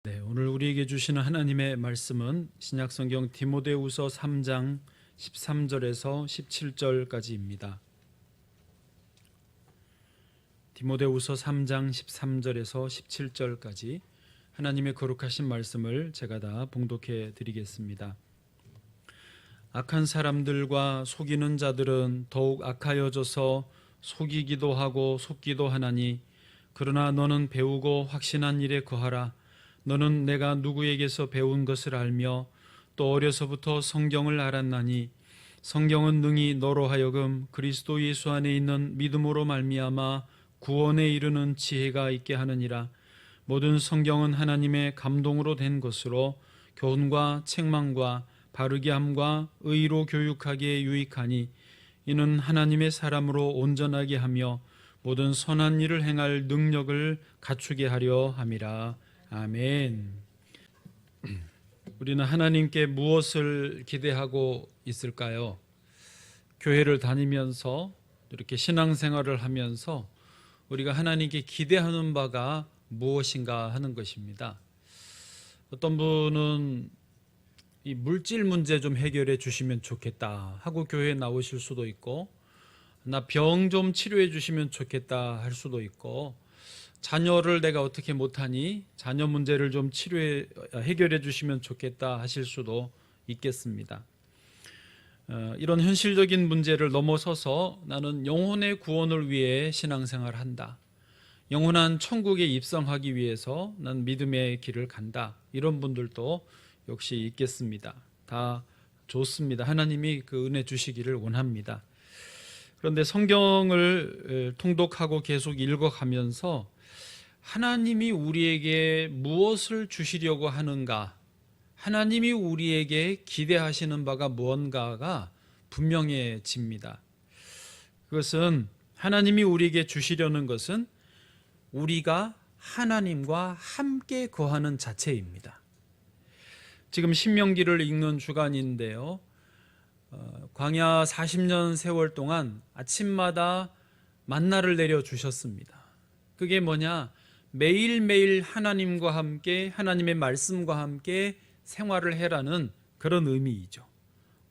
네, 오늘 우리에게 주시는 하나님의 말씀은 신약성경 디모데후서 3장 13절에서 17절까지입니다. 디모데후서 3장 13절에서 17절까지 하나님의 거룩하신 말씀을 제가 다 봉독해 드리겠습니다. 악한 사람들과 속이는 자들은 더욱 악하여져서 속이기도 하고 속기도 하나니, 그러나 너는 배우고 확신한 일에 거하라. 너는 내가 누구에게서 배운 것을 알며 또 어려서부터 성경을 알았나니, 성경은 능히 너로 하여금 그리스도 예수 안에 있는 믿음으로 말미암아 구원에 이르는 지혜가 있게 하느니라. 모든 성경은 하나님의 감동으로 된 것으로 교훈과 책망과 바르게 함과 의로 교육하기에 유익하니, 이는 하나님의 사람으로 온전하게 하며 모든 선한 일을 행할 능력을 갖추게 하려 함이라. 아멘. 우리는 하나님께 무엇을 기대하고 있을까요? 교회를 다니면서 이렇게 신앙생활을 하면서 우리가 하나님께 기대하는 바가 무엇인가 하는 것입니다. 어떤 분은 이 물질 문제 좀 해결해 주시면 좋겠다 하고 교회에 나오실 수도 있고, 나 병 좀 치료해 주시면 좋겠다 할 수도 있고, 자녀를 내가 어떻게 못하니 자녀 문제를 좀 해결해 주시면 좋겠다 하실 수도 있겠습니다. 이런 현실적인 문제를 넘어서서 나는 영혼의 구원을 위해 신앙생활을 한다, 영원한 천국에 입성하기 위해서 난 믿음의 길을 간다, 이런 분들도 역시 있겠습니다. 다 좋습니다. 하나님이 그 은혜 주시기를 원합니다. 그런데 성경을 통독하고 계속 읽어가면서 하나님이 우리에게 무엇을 주시려고 하는가, 하나님이 우리에게 기대하시는 바가 무언가가 분명해집니다. 그것은 하나님이 우리에게 주시려는 것은 우리가 하나님과 함께 거하는 자체입니다. 지금 신명기를 읽는 주간인데요, 광야 40년 세월 동안 아침마다 만나를 내려주셨습니다. 그게 뭐냐? 매일매일 하나님과 함께, 하나님의 말씀과 함께 생활을 해라는 그런 의미이죠.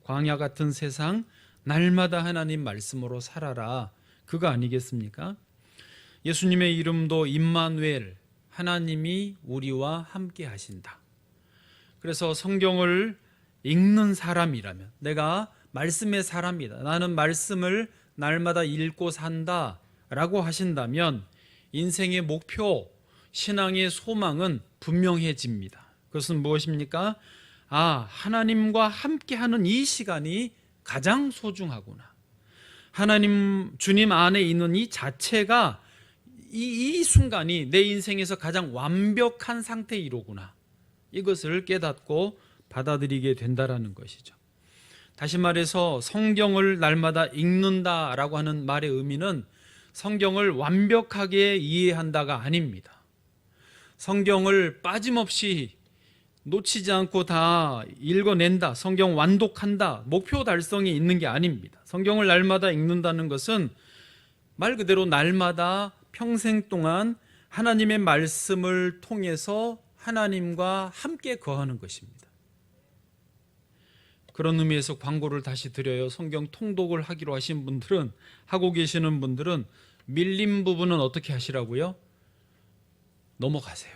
광야 같은 세상, 날마다 하나님 말씀으로 살아라, 그거 아니겠습니까? 예수님의 이름도 임마누엘, 하나님이 우리와 함께 하신다. 그래서 성경을 읽는 사람이라면, 내가 말씀의 사람이다, 나는 말씀을 날마다 읽고 산다 라고 하신다면 인생의 목표, 신앙의 소망은 분명해집니다. 그것은 무엇입니까? 하나님과 함께하는 이 시간이 가장 소중하구나. 하나님, 주님 안에 있는 이 자체가, 이 순간이 내 인생에서 가장 완벽한 상태이로구나. 이것을 깨닫고 받아들이게 된다라는 것이죠. 다시 말해서 성경을 날마다 읽는다라고 하는 말의 의미는 성경을 완벽하게 이해한다가 아닙니다. 성경을 빠짐없이 놓치지 않고 다 읽어낸다, 성경 완독한다, 목표 달성이 있는 게 아닙니다. 성경을 날마다 읽는다는 것은 말 그대로 날마다 평생 동안 하나님의 말씀을 통해서 하나님과 함께 거하는 것입니다. 그런 의미에서 광고를 다시 드려요. 성경 통독을 하기로 하신 분들은, 하고 계시는 분들은 밀린 부분은 어떻게 하시라고요? 넘어가세요.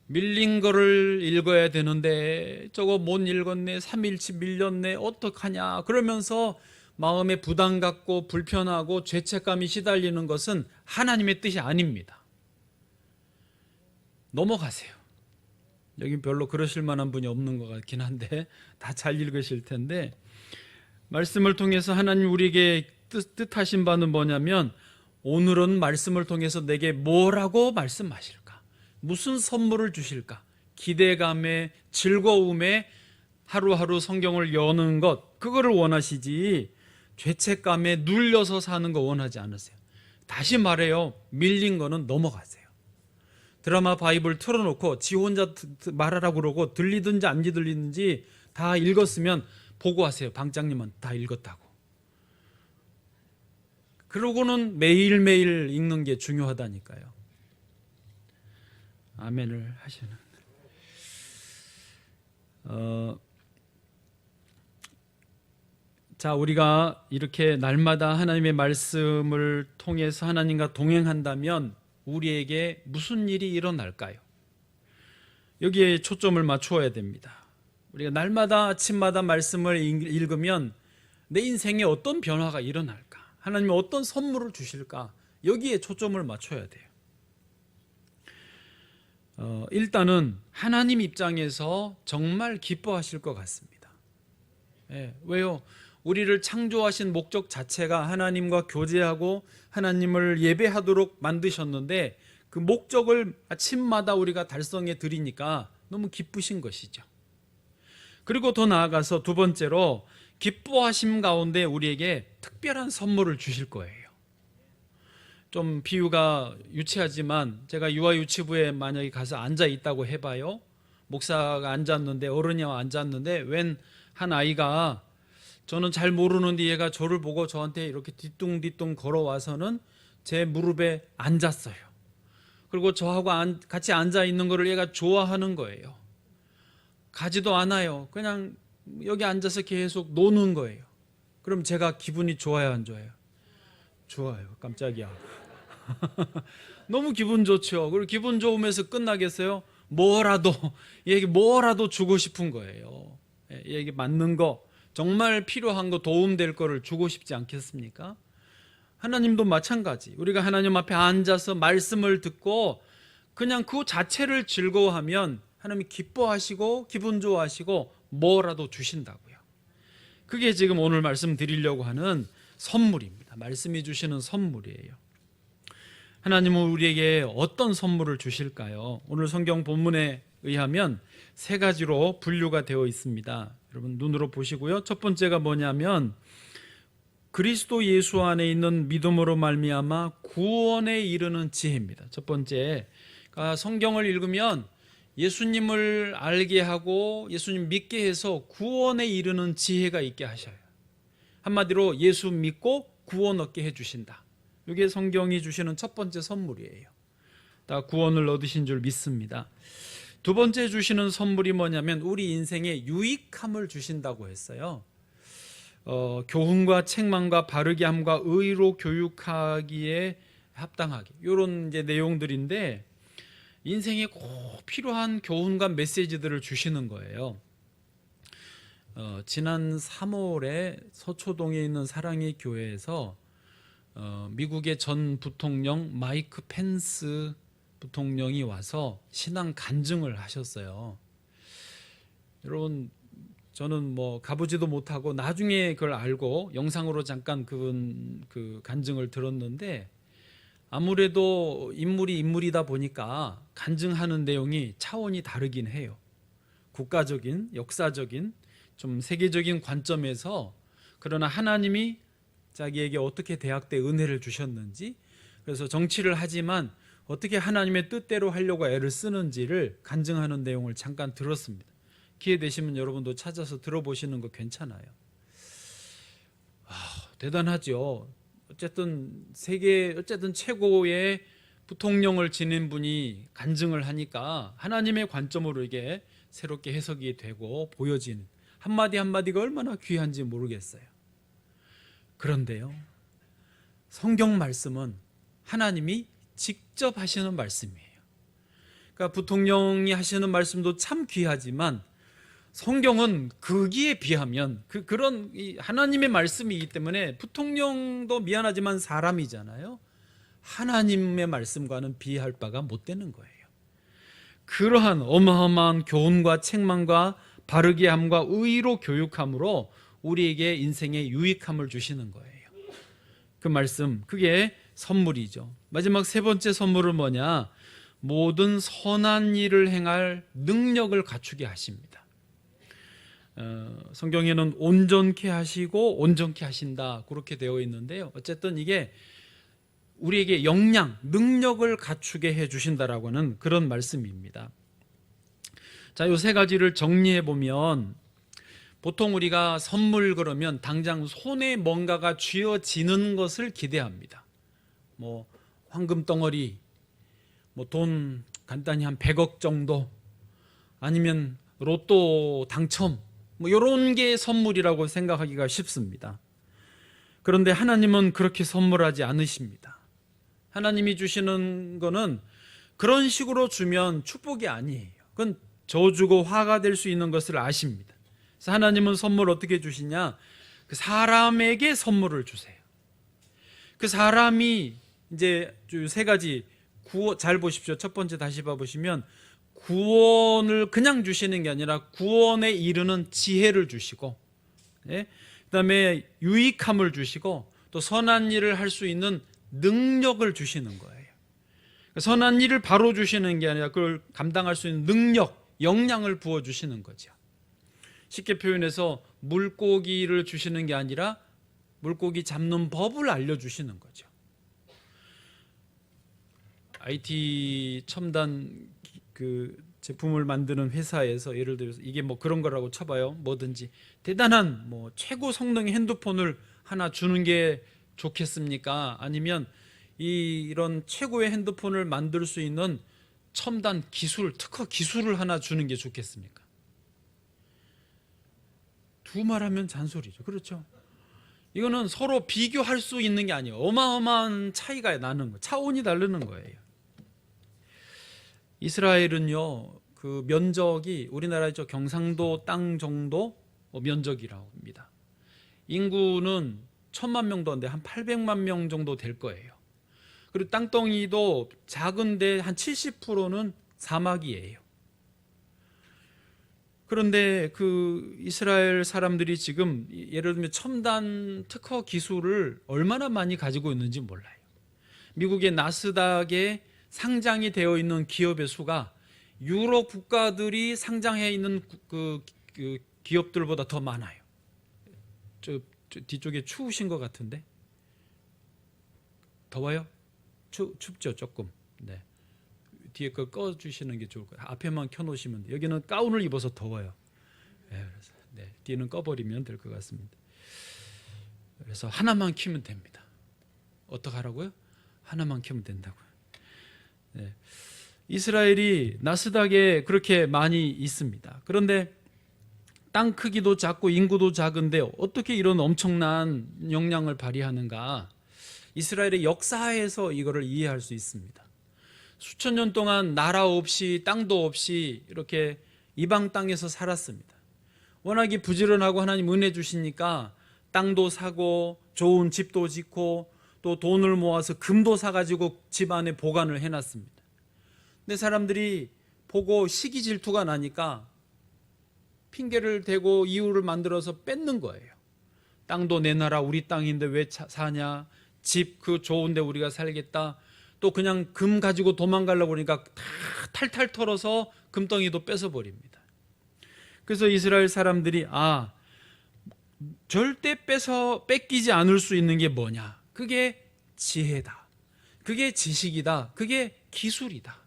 밀린 거를 읽어야 되는데 저거 못 읽었네, 3일치 밀렸네, 어떡하냐 그러면서 마음에 부담 갖고 불편하고 죄책감이 시달리는 것은 하나님의 뜻이 아닙니다. 넘어가세요. 여긴 별로 그러실 만한 분이 없는 것 같긴 한데 다 잘 읽으실 텐데, 말씀을 통해서 하나님 우리에게 뜻하신 바는 뭐냐면, 오늘은 말씀을 통해서 내게 뭐라고 말씀하실까, 무슨 선물을 주실까, 기대감에, 즐거움에 하루하루 성경을 여는 것, 그거를 원하시지 죄책감에 눌려서 사는 거 원하지 않으세요. 다시 말해요, 밀린 거는 넘어가세요. 드라마 바이블 틀어놓고 지 혼자 말하라고 그러고 들리든지 안 들리든지 다 읽었으면 보고하세요. 방장님은 다 읽었다고. 그러고는 매일매일 읽는 게 중요하다니까요. 아멘을 하시는. 자, 우리가 이렇게 날마다 하나님의 말씀을 통해서 하나님과 동행한다면 우리에게 무슨 일이 일어날까요? 여기에 초점을 맞추어야 됩니다. 우리가 날마다 아침마다 말씀을 읽으면 내 인생에 어떤 변화가 일어날까? 하나님이 어떤 선물을 주실까? 여기에 초점을 맞춰야 돼요. 일단은 하나님 입장에서 정말 기뻐하실 것 같습니다. 왜요? 우리를 창조하신 목적 자체가 하나님과 교제하고 하나님을 예배하도록 만드셨는데 그 목적을 아침마다 우리가 달성해 드리니까 너무 기쁘신 것이죠. 그리고 더 나아가서 두 번째로 기뻐하심 가운데 우리에게 특별한 선물을 주실 거예요. 좀 비유가 유치하지만 제가 유아유치부에 만약에 가서 앉아 있다고 해봐요. 목사가 앉았는데, 어른이 앉았는데 웬 한 아이가, 저는 잘 모르는데 얘가 저를 보고 저한테 이렇게 뒤뚱뒤뚱 걸어와서는 제 무릎에 앉았어요. 그리고 저하고 같이 앉아 있는 거를 얘가 좋아하는 거예요. 가지도 않아요. 그냥 여기 앉아서 계속 노는 거예요. 그럼 제가 기분이 좋아요, 안 좋아요? 좋아요. 깜짝이야. 너무 기분 좋죠. 그리고 기분 좋으면서 끝나겠어요? 얘에게 뭐라도 주고 싶은 거예요. 얘에게 맞는 거, 정말 필요한 거, 도움될 거를 주고 싶지 않겠습니까? 하나님도 마찬가지. 우리가 하나님 앞에 앉아서 말씀을 듣고 그냥 그 자체를 즐거워하면 하나님이 기뻐하시고 기분 좋아하시고 뭐라도 주신다고요. 그게 지금 오늘 말씀드리려고 하는 선물입니다. 말씀이 주시는 선물이에요. 하나님은 우리에게 어떤 선물을 주실까요? 오늘 성경 본문에 의하면 세 가지로 분류가 되어 있습니다. 여러분 눈으로 보시고요. 첫 번째가 뭐냐면 그리스도 예수 안에 있는 믿음으로 말미암아 구원에 이르는 지혜입니다. 첫 번째, 그러니까 성경을 읽으면 예수님을 알게 하고 예수님 믿게 해서 구원에 이르는 지혜가 있게 하셔요. 한마디로 예수 믿고 구원 얻게 해주신다. 이게 성경이 주시는 첫 번째 선물이에요. 다 구원을 얻으신 줄 믿습니다. 두 번째 주시는 선물이 뭐냐면 우리 인생에 유익함을 주신다고 했어요. 교훈과 책망과 바르게 함과 의로 교육하기에 합당하게, 이런 이제 내용들인데 인생에 꼭 필요한 교훈과 메시지들을 주시는 거예요. 지난 3월에 서초동에 있는 사랑의 교회에서 미국의 전 부통령 마이크 펜스 부통령이 와서 신앙 간증을 하셨어요. 여러분, 저는 가보지도 못하고 나중에 그걸 알고 영상으로 잠깐 그 간증을 들었는데, 아무래도 인물이다 보니까 간증하는 내용이 차원이 다르긴 해요. 국가적인, 역사적인, 좀 세계적인 관점에서, 그러나 하나님이 자기에게 어떻게 대학 때 은혜를 주셨는지, 그래서 정치를 하지만 어떻게 하나님의 뜻대로 하려고 애를 쓰는지를 간증하는 내용을 잠깐 들었습니다. 기회 되시면 여러분도 찾아서 들어보시는 거 괜찮아요. 대단하죠. 어쨌든 최고의 부통령을 지닌 분이 간증을 하니까 하나님의 관점으로 이게 새롭게 해석이 되고 보여지는, 한마디 한마디가 얼마나 귀한지 모르겠어요. 그런데요, 성경 말씀은 하나님이 직접 하시는 말씀이에요. 그러니까 부통령이 하시는 말씀도 참 귀하지만 성경은 거기에 비하면 그런 하나님의 말씀이기 때문에, 부통령도 미안하지만 사람이잖아요. 하나님의 말씀과는 비할 바가 못 되는 거예요. 그러한 어마어마한 교훈과 책망과 바르게 함과 의로 교육함으로 우리에게 인생의 유익함을 주시는 거예요. 그 말씀, 그게 선물이죠. 마지막 세 번째 선물은 뭐냐? 모든 선한 일을 행할 능력을 갖추게 하십니다. 성경에는 온전케 하시고 온전케 하신다, 그렇게 되어 있는데요. 어쨌든 이게 우리에게 역량, 능력을 갖추게 해주신다라고 하는 그런 말씀입니다. 자, 이 세 가지를 정리해 보면, 보통 우리가 선물 그러면 당장 손에 뭔가가 쥐어지는 것을 기대합니다. 황금 덩어리, 돈 간단히 한 100억 정도, 아니면 로또 당첨, 뭐 이런 게 선물이라고 생각하기가 쉽습니다. 그런데 하나님은 그렇게 선물하지 않으십니다. 하나님이 주시는 거는 그런 식으로 주면 축복이 아니에요. 그건 저주고 화가 될 수 있는 것을 아십니다. 그래서 하나님은 선물 어떻게 주시냐? 그 사람에게 선물을 주세요. 그 사람이 이제 세 가지 잘 보십시오. 첫 번째 다시 봐보시면, 구원을 그냥 주시는 게 아니라 구원에 이르는 지혜를 주시고, 그다음에 유익함을 주시고, 또 선한 일을 할 수 있는 능력을 주시는 거예요. 선한 일을 바로 주시는 게 아니라 그걸 감당할 수 있는 능력, 역량을 부어주시는 거죠. 쉽게 표현해서 물고기를 주시는 게 아니라 물고기 잡는 법을 알려주시는 거죠. IT 첨단 그 제품을 만드는 회사에서 예를 들어서 이게 뭐 그런 거라고 쳐봐요. 뭐든지 대단한 뭐 최고 성능의 핸드폰을 하나 주는 게 좋겠습니까? 아니면 이런 최고의 핸드폰을 만들 수 있는 첨단 기술, 특허 기술을 하나 주는 게 좋겠습니까? 두 말하면 잔소리죠. 그렇죠? 이거는 서로 비교할 수 있는 게 아니에요. 어마어마한 차이가 나는 거예요. 차원이 다르는 거예요. 이스라엘은요, 그 면적이 우리나라의 경상도 땅 정도 면적이라고 합니다. 인구는 1000만 명도 안 돼, 한 800만 명 정도 될 거예요. 그리고 땅덩이도 작은데 한 70%는 사막이에요. 그런데 그 이스라엘 사람들이 지금 예를 들면 첨단 특허 기술을 얼마나 많이 가지고 있는지 몰라요. 미국의 나스닥에 상장이 되어 있는 기업의 수가 유럽 국가들이 상장해 있는 그 기업들보다 더 많아요. 저 뒤쪽에 추우신 것 같은데? 더워요? 춥죠, 조금. 네. 뒤에 거 꺼주시는 게 좋을 거예요. 앞에만 켜놓으시면 돼요. 여기는 가운을 입어서 더워요. 네, 그래서 뒤는 꺼버리면 될 것 같습니다. 그래서 하나만 켜면 됩니다. 어떻게 하라고요? 하나만 켜면 된다고요. 네. 이스라엘이 나스닥에 그렇게 많이 있습니다. 그런데 땅 크기도 작고 인구도 작은데 어떻게 이런 엄청난 역량을 발휘하는가? 이스라엘의 역사에서 이거를 이해할 수 있습니다. 수천 년 동안 나라 없이 땅도 없이 이렇게 이방 땅에서 살았습니다. 워낙에 부지런하고 하나님 은혜 주시니까 땅도 사고 좋은 집도 짓고 또 돈을 모아서 금도 사가지고 집 안에 보관을 해놨습니다. 근데 사람들이 보고 시기 질투가 나니까 핑계를 대고 이유를 만들어서 뺏는 거예요. 땅도 내놔라, 우리 땅인데 왜 사냐, 집 그 좋은데 우리가 살겠다. 또 그냥 금 가지고 도망가려고 그러니까 다 탈탈 털어서 금덩이도 뺏어버립니다. 그래서 이스라엘 사람들이 절대 뺏기지 않을 수 있는 게 뭐냐, 그게 지혜다, 그게 지식이다, 그게 기술이다.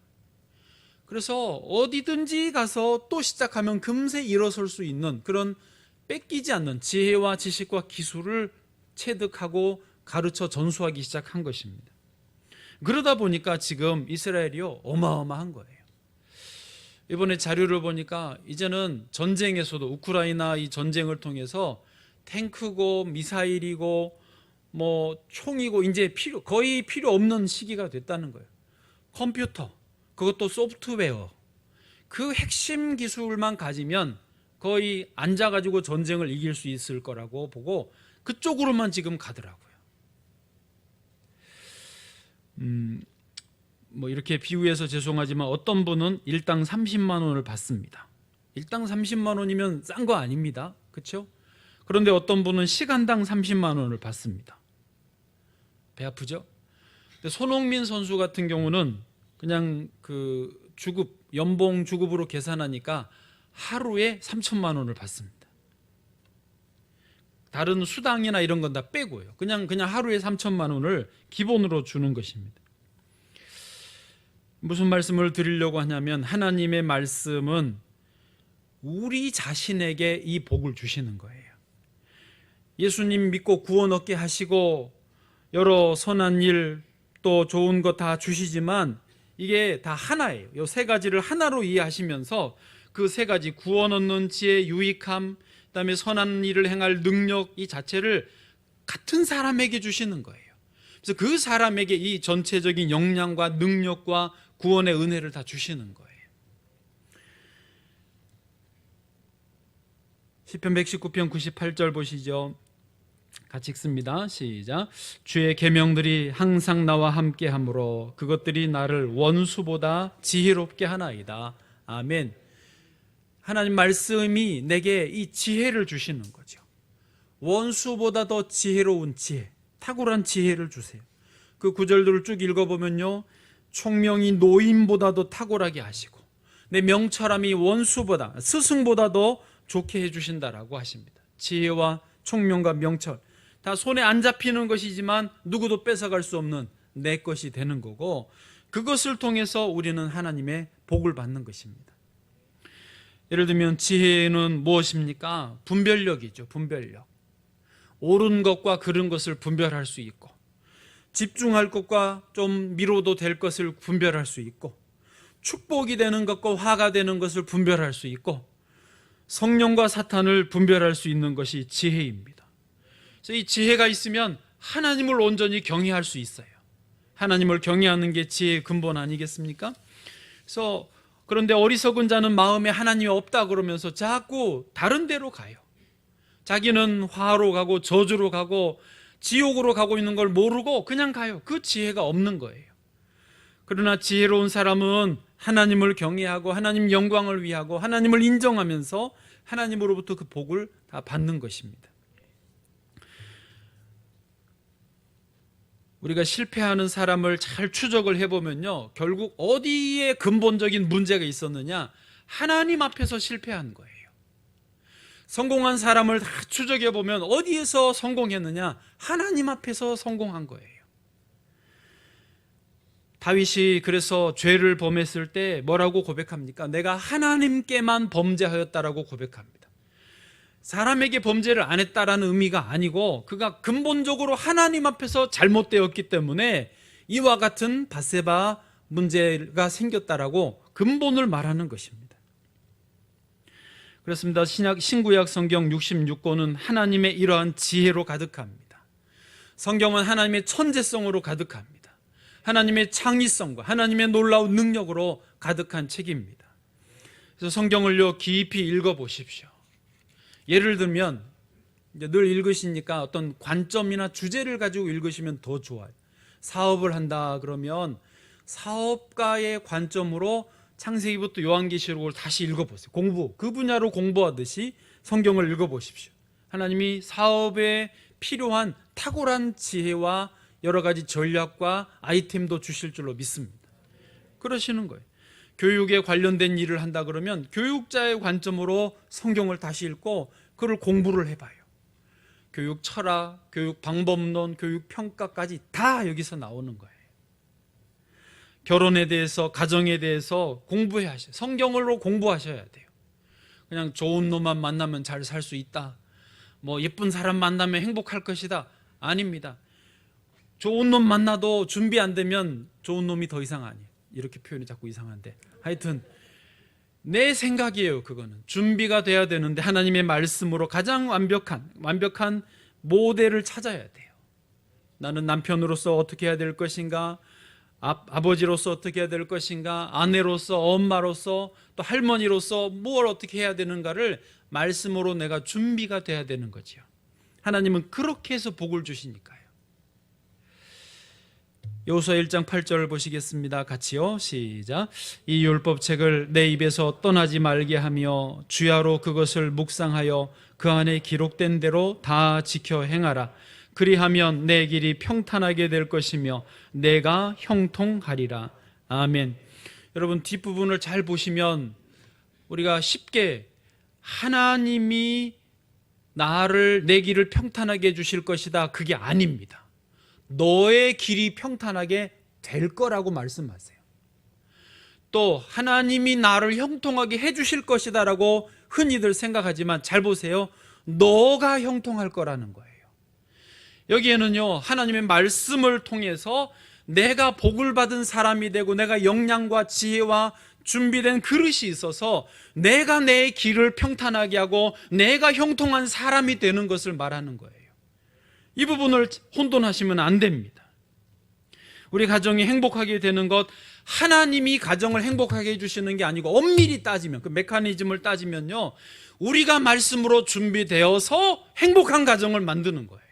그래서 어디든지 가서 또 시작하면 금세 일어설 수 있는 그런 뺏기지 않는 지혜와 지식과 기술을 체득하고 가르쳐 전수하기 시작한 것입니다. 그러다 보니까 지금 이스라엘이요, 어마어마한 거예요. 이번에 자료를 보니까 이제는 전쟁에서도 우크라이나 이 전쟁을 통해서 탱크고 미사일이고 뭐 총이고 이제 거의 필요 없는 시기가 됐다는 거예요. 컴퓨터, 그것도 소프트웨어, 그 핵심 기술만 가지면 거의 앉아가지고 전쟁을 이길 수 있을 거라고 보고 그쪽으로만 지금 가더라고요. 뭐 이렇게 비유해서 죄송하지만 어떤 분은 일당 30만 원을 받습니다. 일당 30만 원이면 싼 거 아닙니다. 그렇죠? 그런데 어떤 분은 시간당 30만 원을 받습니다. 배 아프죠? 근데 손흥민 선수 같은 경우는 그냥 그 연봉 주급으로 계산하니까 하루에 3천만 원을 받습니다. 다른 수당이나 이런 건 다 빼고요. 그냥 하루에 3천만 원을 기본으로 주는 것입니다. 무슨 말씀을 드리려고 하냐면, 하나님의 말씀은 우리 자신에게 이 복을 주시는 거예요. 예수님 믿고 구원 얻게 하시고 여러 선한 일 또 좋은 거 다 주시지만 이게 다 하나예요. 이 세 가지를 하나로 이해하시면서 그 세 가지, 구원 얻는 지혜, 유익함, 그다음에 선한 일을 행할 능력, 이 자체를 같은 사람에게 주시는 거예요. 그래서 그 사람에게 이 전체적인 역량과 능력과 구원의 은혜를 다 주시는 거예요. 시편 119편 98절 보시죠. 같이 읽습니다. 시작. 주의 계명들이 항상 나와 함께하므로 그것들이 나를 원수보다 지혜롭게 하나이다. 아멘. 하나님 말씀이 내게 이 지혜를 주시는 거죠. 원수보다 더 지혜로운 지혜, 탁월한 지혜를 주세요. 그 구절들을 쭉 읽어보면요, 총명이 노인보다도 탁월하게 하시고 내 명철함이 원수보다, 스승보다도 좋게 해주신다라고 하십니다. 지혜와 총명과 명철 다 손에 안 잡히는 것이지만 누구도 뺏어갈 수 없는 내 것이 되는 거고, 그것을 통해서 우리는 하나님의 복을 받는 것입니다. 예를 들면 지혜는 무엇입니까? 분별력이죠. 분별력. 옳은 것과 그른 것을 분별할 수 있고, 집중할 것과 좀 미뤄도 될 것을 분별할 수 있고, 축복이 되는 것과 화가 되는 것을 분별할 수 있고, 성령과 사탄을 분별할 수 있는 것이 지혜입니다. 그래서 이 지혜가 있으면 하나님을 온전히 경외할 수 있어요. 하나님을 경외하는 게 지혜의 근본 아니겠습니까? 그래서 그런데 어리석은 자는 마음에 하나님이 없다 그러면서 자꾸 다른 데로 가요. 자기는 화로 가고 저주로 가고 지옥으로 가고 있는 걸 모르고 그냥 가요. 그 지혜가 없는 거예요. 그러나 지혜로운 사람은 하나님을 경외하고 하나님 영광을 위하고 하나님을 인정하면서 하나님으로부터 그 복을 다 받는 것입니다. 우리가 실패하는 사람을 잘 추적을 해보면요, 결국 어디에 근본적인 문제가 있었느냐? 하나님 앞에서 실패한 거예요. 성공한 사람을 다 추적해보면 어디에서 성공했느냐? 하나님 앞에서 성공한 거예요. 다윗이 그래서 죄를 범했을 때 뭐라고 고백합니까? 내가 하나님께만 범죄하였다라고 고백합니다. 사람에게 범죄를 안 했다라는 의미가 아니고 그가 근본적으로 하나님 앞에서 잘못되었기 때문에 이와 같은 밧세바 문제가 생겼다라고 근본을 말하는 것입니다. 그렇습니다. 신구약 성경 66권은 하나님의 이러한 지혜로 가득합니다. 성경은 하나님의 천재성으로 가득합니다. 하나님의 창의성과 하나님의 놀라운 능력으로 가득한 책입니다. 그래서 성경을요 깊이 읽어보십시오. 예를 들면 이제 늘 읽으시니까 어떤 관점이나 주제를 가지고 읽으시면 더 좋아요. 사업을 한다 그러면 사업가의 관점으로 창세기부터 요한계시록을 다시 읽어보세요. 그 분야로 공부하듯이 성경을 읽어보십시오. 하나님이 사업에 필요한 탁월한 지혜와 여러 가지 전략과 아이템도 주실 줄로 믿습니다. 그러시는 거예요. 교육에 관련된 일을 한다 그러면 교육자의 관점으로 성경을 다시 읽고 그걸 공부를 해봐요. 교육 철학, 교육 방법론, 교육 평가까지 다 여기서 나오는 거예요. 결혼에 대해서, 가정에 대해서 공부해야 하셔요. 성경으로 공부하셔야 돼요. 그냥 좋은 놈만 만나면 잘 살 수 있다, 뭐 예쁜 사람 만나면 행복할 것이다, 아닙니다. 좋은 놈 만나도 준비 안 되면 좋은 놈이 더 이상 아니에요. 이렇게 표현이 자꾸 이상한데 하여튼 내 생각이에요. 그거는 준비가 돼야 되는데 하나님의 말씀으로 가장 완벽한 모델을 찾아야 돼요. 나는 남편으로서 어떻게 해야 될 것인가, 아버지로서 어떻게 해야 될 것인가, 아내로서, 엄마로서, 또 할머니로서 뭘 어떻게 해야 되는가를 말씀으로 내가 준비가 돼야 되는 거죠. 하나님은 그렇게 해서 복을 주시니까요. 여호수아 1장 8절 보시겠습니다. 같이요. 시작. 이 율법책을 내 입에서 떠나지 말게 하며 주야로 그것을 묵상하여 그 안에 기록된 대로 다 지켜 행하라. 그리하면 내 길이 평탄하게 될 것이며 내가 형통하리라. 아멘. 여러분 뒷부분을 잘 보시면 우리가 쉽게 하나님이 내 길을 평탄하게 해주실 것이다, 그게 아닙니다. 너의 길이 평탄하게 될 거라고 말씀하세요. 또 하나님이 나를 형통하게 해주실 것이다 라고 흔히들 생각하지만 잘 보세요. 너가 형통할 거라는 거예요. 여기에는요 하나님의 말씀을 통해서 내가 복을 받은 사람이 되고 내가 역량과 지혜와 준비된 그릇이 있어서 내가 내 길을 평탄하게 하고 내가 형통한 사람이 되는 것을 말하는 거예요. 이 부분을 혼돈하시면 안 됩니다. 우리 가정이 행복하게 되는 것, 하나님이 가정을 행복하게 해주시는 게 아니고 엄밀히 따지면, 그 메커니즘을 따지면요, 우리가 말씀으로 준비되어서 행복한 가정을 만드는 거예요.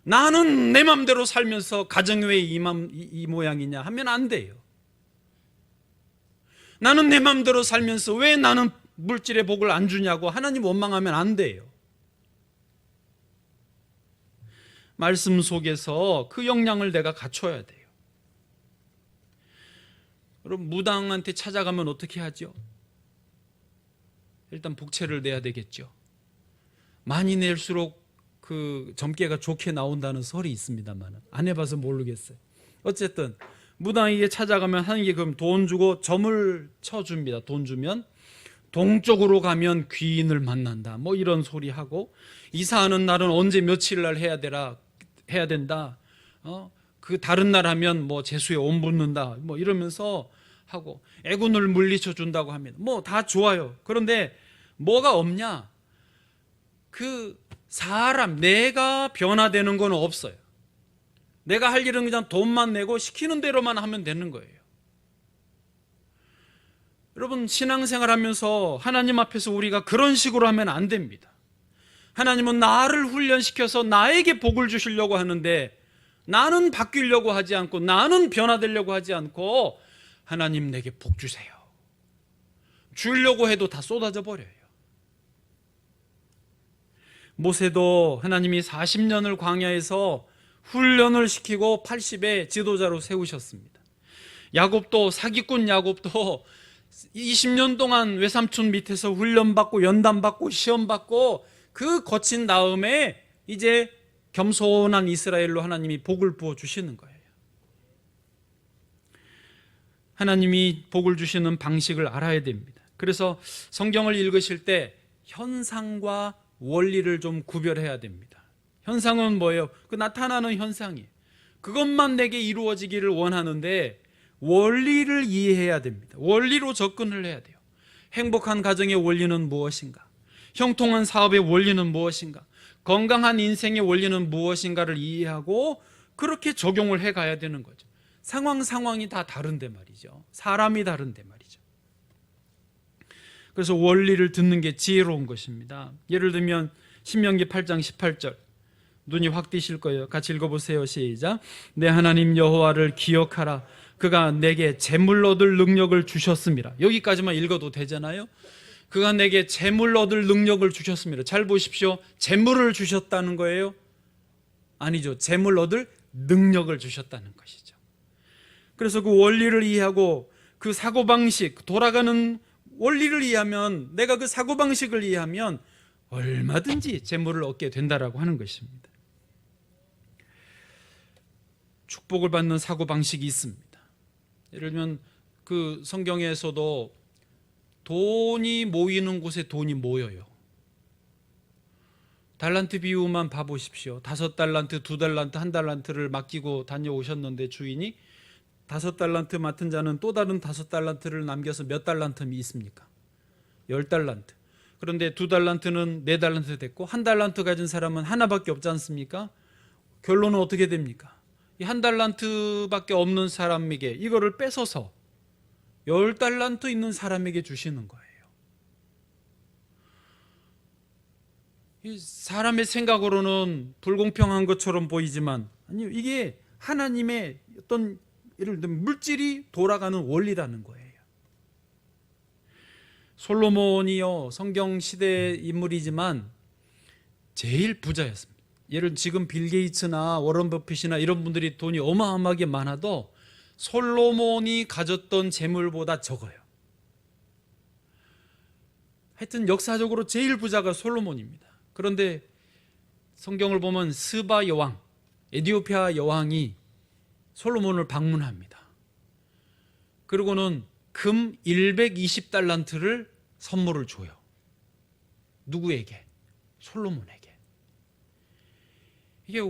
나는 내 맘대로 살면서 가정이 왜 이 모양이냐 하면 안 돼요. 나는 내 맘대로 살면서 왜 나는 물질의 복을 안 주냐고 하나님 원망하면 안 돼요. 말씀 속에서 그 역량을 내가 갖춰야 돼요. 여러분, 무당한테 찾아가면 어떻게 하죠? 일단 복채를 내야 되겠죠. 많이 낼수록 그 점괘가 좋게 나온다는 설이 있습니다만 안 해봐서 모르겠어요. 어쨌든 무당에게 찾아가면 하는 게 그럼 돈 주고 점을 쳐줍니다. 돈 주면 동쪽으로 가면 귀인을 만난다, 뭐 이런 소리 하고, 이사하는 날은 언제 며칠 날 해야 된다. 그 다른 날 하면 뭐 재수에 온 붙는다, 뭐 이러면서 하고, 애군을 물리쳐 준다고 합니다. 뭐 다 좋아요. 그런데 뭐가 없냐? 그 사람, 내가 변화되는 건 없어요. 내가 할 일은 그냥 돈만 내고 시키는 대로만 하면 되는 거예요. 여러분, 신앙생활 하면서 하나님 앞에서 우리가 그런 식으로 하면 안 됩니다. 하나님은 나를 훈련시켜서 나에게 복을 주시려고 하는데, 나는 바뀌려고 하지 않고 나는 변화되려고 하지 않고, 하나님 내게 복 주세요, 주려고 해도 다 쏟아져 버려요. 모세도 하나님이 40년을 광야에서 훈련을 시키고 80에 지도자로 세우셨습니다. 야곱도, 사기꾼 야곱도 20년 동안 외삼촌 밑에서 훈련받고 연단받고 시험받고 그 거친 다음에 이제 겸손한 이스라엘로 하나님이 복을 부어 주시는 거예요. 하나님이 복을 주시는 방식을 알아야 됩니다. 그래서 성경을 읽으실 때 현상과 원리를 좀 구별해야 됩니다. 현상은 뭐예요? 그 나타나는 현상이에요. 그것만 내게 이루어지기를 원하는데 원리를 이해해야 됩니다. 원리로 접근을 해야 돼요. 행복한 가정의 원리는 무엇인가? 형통한 사업의 원리는 무엇인가? 건강한 인생의 원리는 무엇인가를 이해하고 그렇게 적용을 해가야 되는 거죠. 상황이 다 다른데 말이죠. 사람이 다른데 말이죠. 그래서 원리를 듣는 게 지혜로운 것입니다. 예를 들면 신명기 8장 18절, 눈이 확 띄실 거예요. 같이 읽어보세요. 시작. 내 하나님 여호와를 기억하라. 그가 내게 재물 얻을 능력을 주셨습니다. 여기까지만 읽어도 되잖아요. 그가 내게 재물 얻을 능력을 주셨습니다. 잘 보십시오. 재물을 주셨다는 거예요? 아니죠. 재물 얻을 능력을 주셨다는 것이죠. 그래서 그 원리를 이해하고 그 사고방식, 돌아가는 원리를 이해하면, 내가 그 사고방식을 이해하면 얼마든지 재물을 얻게 된다라고 하는 것입니다. 축복을 받는 사고방식이 있습니다. 예를 들면 그 성경에서도 돈이 모이는 곳에 돈이 모여요. 달란트 비유만 봐보십시오. 5달란트, 2달란트, 1달란트를 맡기고 다녀오셨는데 주인이 5달란트 맡은 자는 또 다른 5달란트를 남겨서 몇 달란트 있습니까? 10달란트. 그런데 2달란트는 4달란트 됐고 1달란트 가진 사람은 하나밖에 없지 않습니까? 결론은 어떻게 됩니까? 이 1달란트밖에 없는 사람에게 이거를 뺏어서 10달란트 있는 사람에게 주시는 거예요. 이 사람의 생각으로는 불공평한 것처럼 보이지만 아니요, 이게 하나님의 어떤 예를 들면 물질이 돌아가는 원리라는 거예요. 솔로몬이요, 성경 시대 인물이지만 제일 부자였습니다. 예를 지금 빌 게이츠나 워런 버핏이나 이런 분들이 돈이 어마어마하게 많아도 솔로몬이 가졌던 재물보다 적어요. 하여튼 역사적으로 제일 부자가 솔로몬입니다. 그런데 성경을 보면 스바 여왕, 에티오피아 여왕이 솔로몬을 방문합니다. 그리고는 금 120달란트를 선물을 줘요. 누구에게? 솔로몬에게. 이게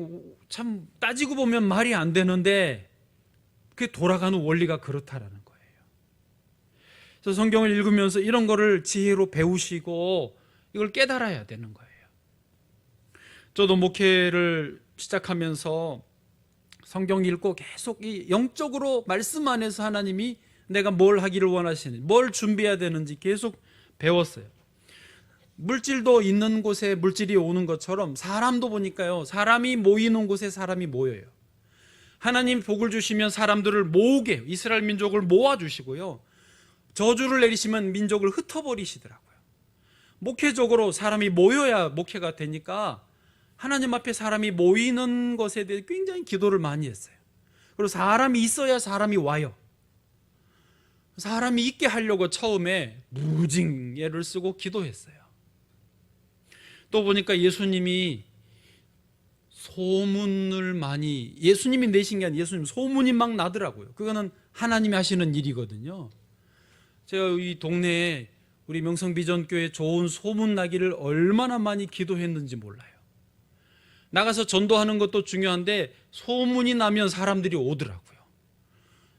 참 따지고 보면 말이 안 되는데 그게 돌아가는 원리가 그렇다라는 거예요. 그래서 성경을 읽으면서 이런 거를 지혜로 배우시고 이걸 깨달아야 되는 거예요. 저도 목회를 시작하면서 성경 읽고 계속 이 영적으로 말씀 안에서 하나님이 내가 뭘 하기를 원하시는지, 뭘 준비해야 되는지 계속 배웠어요. 물질도 있는 곳에 물질이 오는 것처럼 사람도 보니까요, 사람이 모이는 곳에 사람이 모여요. 하나님 복을 주시면 사람들을 모으게, 이스라엘 민족을 모아주시고요, 저주를 내리시면 민족을 흩어버리시더라고요. 목회적으로 사람이 모여야 목회가 되니까 하나님 앞에 사람이 모이는 것에 대해 굉장히 기도를 많이 했어요. 그리고 사람이 있어야 사람이 와요. 사람이 있게 하려고 처음에 무징예를 쓰고 기도했어요. 또 보니까 예수님이 소문을 많이, 예수님이 내신 게 아니라 예수님 소문이 막 나더라고요. 그거는 하나님이 하시는 일이거든요. 제가 이 동네에 우리 명성비전교회 좋은 소문 나기를 얼마나 많이 기도했는지 몰라요. 나가서 전도하는 것도 중요한데 소문이 나면 사람들이 오더라고요.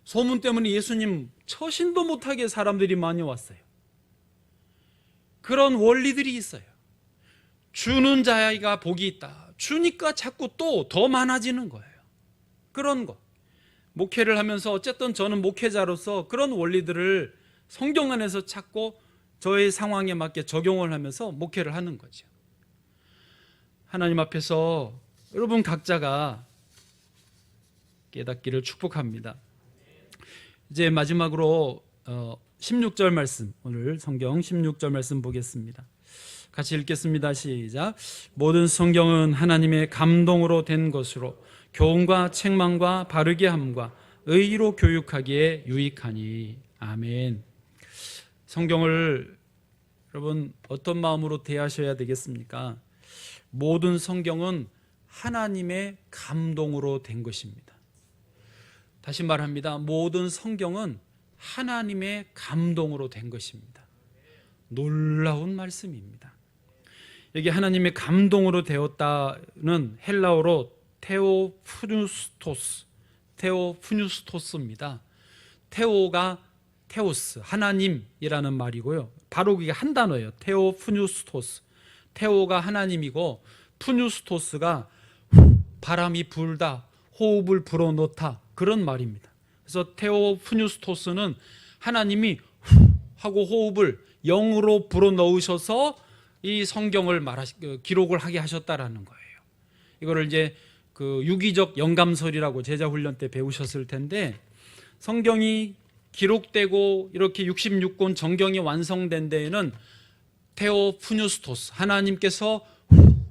소문 때문에 예수님 처신도 못하게 사람들이 많이 왔어요. 그런 원리들이 있어요. 주는 자가 복이 있다. 주니까 자꾸 또 더 많아지는 거예요. 그런 거. 목회를 하면서 어쨌든 저는 목회자로서 그런 원리들을 성경 안에서 찾고 저의 상황에 맞게 적용을 하면서 목회를 하는 거죠. 하나님 앞에서 여러분 각자가 깨닫기를 축복합니다. 이제 마지막으로 16절 말씀, 오늘 성경 16절 말씀 보겠습니다. 같이 읽겠습니다. 시작. 모든 성경은 하나님의 감동으로 된 것으로 교훈과 책망과 바르게 함과 의로 교육하기에 유익하니. 아멘. 성경을 여러분 어떤 마음으로 대하셔야 되겠습니까? 모든 성경은 하나님의 감동으로 된 것입니다. 다시 말합니다. 모든 성경은 하나님의 감동으로 된 것입니다. 놀라운 말씀입니다. 여기 하나님의 감동으로 되었다는 헬라어로 테오푸뉴스토스입니다. 테오가 테오스, 하나님이라는 말이고요. 바로 그게 한 단어예요. 테오푸뉴스토스. 테오가 하나님이고 푸뉴스토스가 바람이 불다, 호흡을 불어넣다, 그런 말입니다. 그래서 테오푸뉴스토스는 하나님이 하고 호흡을 영으로 불어넣으셔서 이 성경을 기록을 하게 하셨다라는 거예요. 이거를 이제 그 유기적 영감설이라고 제자훈련 때 배우셨을 텐데, 성경이 기록되고 이렇게 66권 정경이 완성된 데에는 테오푸뉴스토스, 하나님께서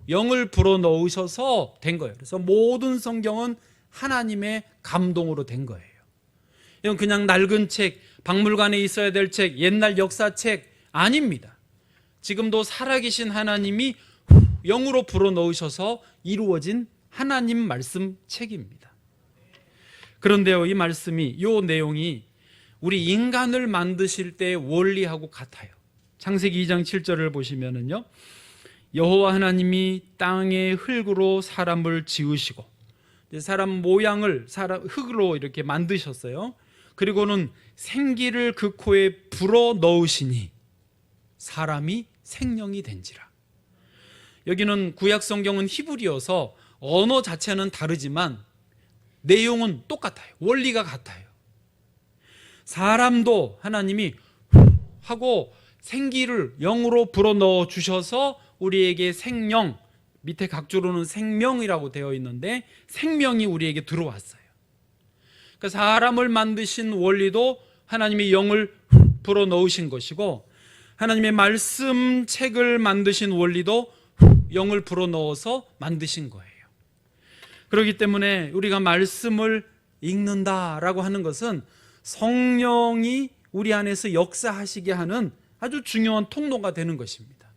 영을 불어넣으셔서 된 거예요. 그래서 모든 성경은 하나님의 감동으로 된 거예요. 이건 그냥 낡은 책, 박물관에 있어야 될 책, 옛날 역사책 아닙니다. 지금도 살아계신 하나님이 영으로 불어넣으셔서 이루어진 하나님 말씀 책입니다. 그런데요, 이 말씀이, 이 내용이 우리 인간을 만드실 때의 원리하고 같아요. 창세기 2장 7절을 보시면은요, 여호와 하나님이 땅의 흙으로 사람을 지으시고, 사람 모양을 흙으로 이렇게 만드셨어요. 그리고는 생기를 그 코에 불어 넣으시니 사람이 생명이 된지라. 여기는 구약 성경은 히브리어서 언어 자체는 다르지만 내용은 똑같아요. 원리가 같아요. 사람도 하나님이 하고 생기를 영으로 불어넣어 주셔서 우리에게 생명, 밑에 각주로는 생명이라고 되어 있는데 생명이 우리에게 들어왔어요. 그러니까 사람을 만드신 원리도 하나님이 영을 불어넣으신 것이고, 하나님의 말씀 책을 만드신 원리도 영을 불어넣어서 만드신 거예요. 그렇기 때문에 우리가 말씀을 읽는다라고 하는 것은 성령이 우리 안에서 역사하시게 하는 아주 중요한 통로가 되는 것입니다.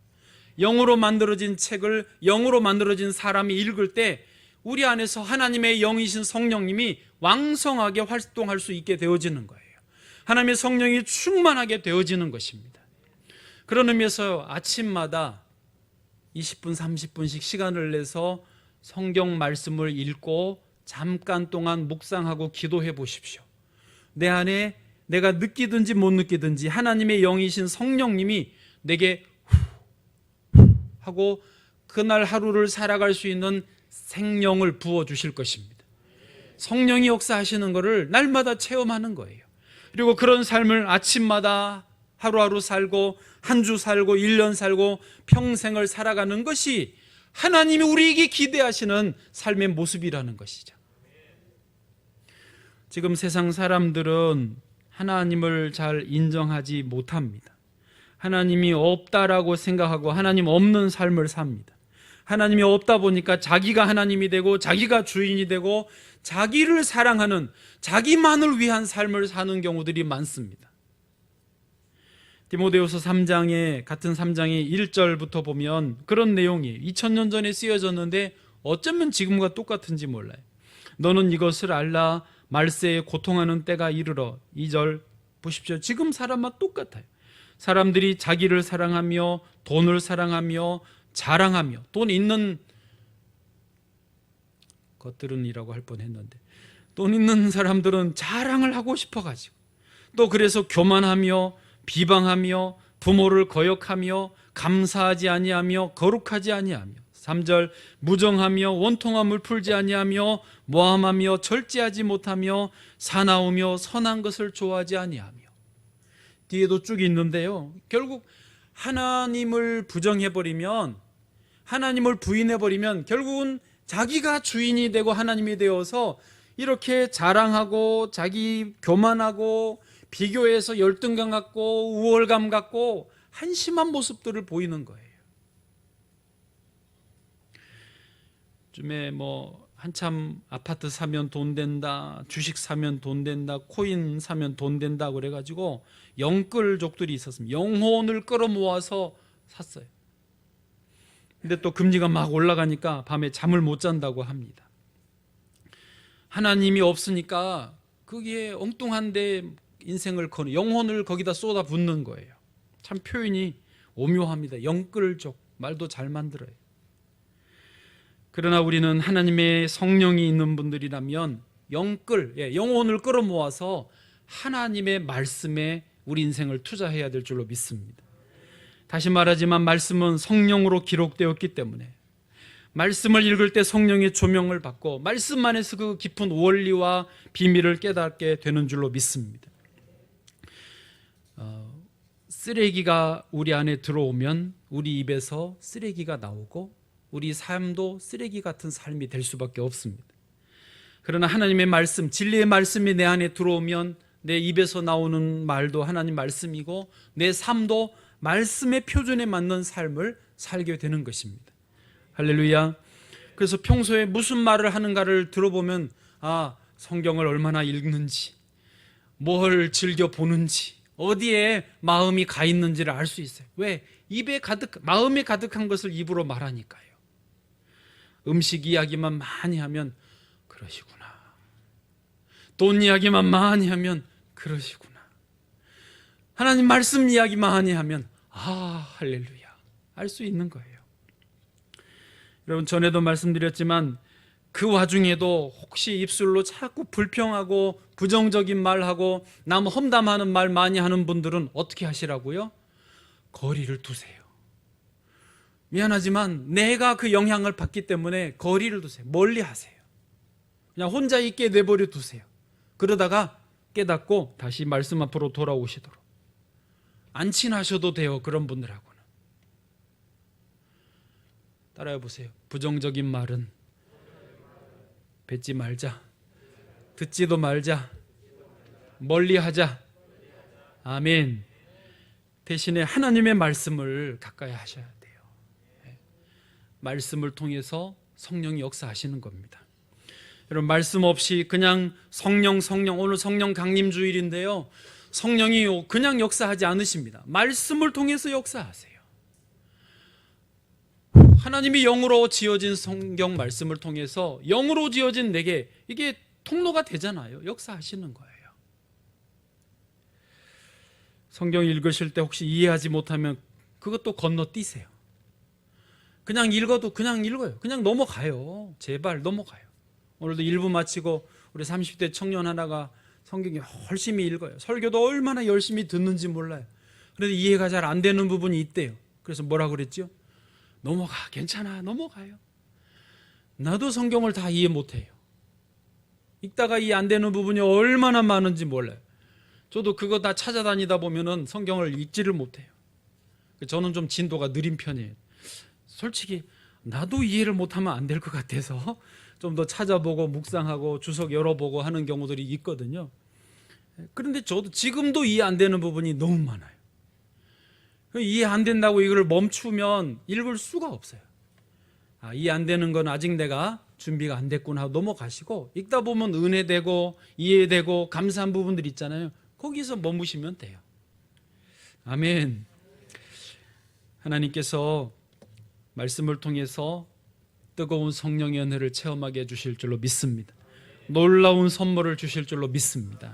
영으로 만들어진 책을 영으로 만들어진 사람이 읽을 때 우리 안에서 하나님의 영이신 성령님이 왕성하게 활동할 수 있게 되어지는 거예요. 하나님의 성령이 충만하게 되어지는 것입니다. 그런 의미에서 아침마다 20분, 30분씩 시간을 내서 성경 말씀을 읽고 잠깐 동안 묵상하고 기도해 보십시오. 내 안에 내가 느끼든지 못 느끼든지 하나님의 영이신 성령님이 내게 하고 그날 하루를 살아갈 수 있는 생명을 부어주실 것입니다. 성령이 역사하시는 것을 날마다 체험하는 거예요. 그리고 그런 삶을 아침마다 하루하루 살고 한 주 살고 1년 살고 평생을 살아가는 것이 하나님이 우리에게 기대하시는 삶의 모습이라는 것이죠. 지금 세상 사람들은 하나님을 잘 인정하지 못합니다. 하나님이 없다라고 생각하고 하나님 없는 삶을 삽니다. 하나님이 없다 보니까 자기가 하나님이 되고 자기가 주인이 되고 자기를 사랑하는 자기만을 위한 삶을 사는 경우들이 많습니다. 디모데후서 3장에 같은 3장의 1절부터 보면 그런 내용이 2000년 전에 쓰여졌는데 어쩌면 지금과 똑같은지 몰라요. 너는 이것을 알라 말세에 고통하는 때가 이르러. 2절 보십시오. 지금 사람과 똑같아요. 사람들이 자기를 사랑하며 돈을 사랑하며 자랑하며 돈 있는 것들은이라고 할 뻔했는데 돈 있는 사람들은 자랑을 하고 싶어가지고 또 그래서 교만하며 비방하며 부모를 거역하며 감사하지 아니하며 거룩하지 아니하며 3절 무정하며 원통함을 풀지 아니하며 모함하며 절제하지 못하며 사나우며 선한 것을 좋아하지 아니하며 뒤에도 쭉 있는데요. 결국 하나님을 부정해버리면 하나님을 부인해버리면 결국은 자기가 주인이 되고 하나님이 되어서 이렇게 자랑하고 자기 교만하고 비교해서 열등감 갖고 우월감 갖고 한심한 모습들을 보이는 거예요. 요즘에 한참 아파트 사면 돈 된다, 주식 사면 돈 된다, 코인 사면 돈 된다 그래가지고 영끌족들이 있었습니다. 영혼을 끌어모아서 샀어요. 근데 또 금리가 막 올라가니까 밤에 잠을 못 잔다고 합니다. 하나님이 없으니까 그게 엉뚱한데 인생을 거는 영혼을 거기다 쏟아 붓는 거예요. 참 표현이 오묘합니다. 영끌족 말도 잘 만들어요. 그러나 우리는 하나님의 성령이 있는 분들이라면 영혼을 끌어모아서 하나님의 말씀에 우리 인생을 투자해야 될 줄로 믿습니다. 다시 말하지만 말씀은 성령으로 기록되었기 때문에 말씀을 읽을 때 성령의 조명을 받고 말씀 안에서 그 깊은 원리와 비밀을 깨닫게 되는 줄로 믿습니다. 쓰레기가 우리 안에 들어오면 우리 입에서 쓰레기가 나오고 우리 삶도 쓰레기 같은 삶이 될 수밖에 없습니다. 그러나 하나님의 말씀, 진리의 말씀이 내 안에 들어오면 내 입에서 나오는 말도 하나님 말씀이고 내 삶도 말씀의 표준에 맞는 삶을 살게 되는 것입니다. 할렐루야. 그래서 평소에 무슨 말을 하는가를 들어보면 성경을 얼마나 읽는지, 뭘 즐겨 보는지, 어디에 마음이 가 있는지를 알 수 있어요. 왜? 마음에 가득한 것을 입으로 말하니까요. 음식 이야기만 많이 하면 그러시구나. 돈 이야기만 많이 하면 그러시구나. 하나님 말씀 이야기 많이 하면 할렐루야 알 수 있는 거예요. 여러분 전에도 말씀드렸지만 그 와중에도 혹시 입술로 자꾸 불평하고 부정적인 말하고 남 험담하는 말 많이 하는 분들은 어떻게 하시라고요? 거리를 두세요. 미안하지만 내가 그 영향을 받기 때문에 거리를 두세요. 멀리 하세요. 그냥 혼자 있게 내버려 두세요. 그러다가 깨닫고 다시 말씀 앞으로 돌아오시도록. 안 친하셔도 돼요. 그런 분들하고는. 따라해 보세요. 부정적인 말은 뱉지 말자. 듣지도 말자. 멀리 하자. 아멘. 대신에 하나님의 말씀을 가까이 하셔야 돼요. 말씀을 통해서 성령이 역사하시는 겁니다. 여러분 말씀 없이 그냥 성령 오늘 성령 강림 주일인데요. 성령이 그냥 역사하지 않으십니다. 말씀을 통해서 역사하세요. 하나님이 영으로 지어진 성경 말씀을 통해서 영으로 지어진 내게 이게 통로가 되잖아요. 역사하시는 거예요. 성경 읽으실 때 혹시 이해하지 못하면 그것도 건너뛰세요. 그냥 읽어도 그냥 읽어요. 그냥 넘어가요. 제발 넘어가요. 오늘도 1부 마치고 우리 30대 청년 하나가 성경 열심히 읽어요. 설교도 얼마나 열심히 듣는지 몰라요. 그런데 이해가 잘 안 되는 부분이 있대요. 그래서 뭐라고 그랬죠? 넘어가, 괜찮아, 넘어가요. 나도 성경을 다 이해 못해요. 읽다가 이해 안 되는 부분이 얼마나 많은지 몰라요. 저도 그거 다 찾아다니다 보면은 성경을 읽지를 못해요. 저는 좀 진도가 느린 편이에요. 솔직히 나도 이해를 못하면 안 될 것 같아서 좀 더 찾아보고 묵상하고 주석 열어보고 하는 경우들이 있거든요. 그런데 저도 지금도 이해 안 되는 부분이 너무 많아요. 이해 안 된다고 이걸 멈추면 읽을 수가 없어요. 이해 안 되는 건 아직 내가 준비가 안 됐구나 하고 넘어가시고, 읽다 보면 은혜되고 이해되고 감사한 부분들 있잖아요. 거기서 머무시면 돼요. 아멘. 하나님께서 말씀을 통해서 뜨거운 성령의 은혜를 체험하게 해주실 줄로 믿습니다. 놀라운 선물을 주실 줄로 믿습니다.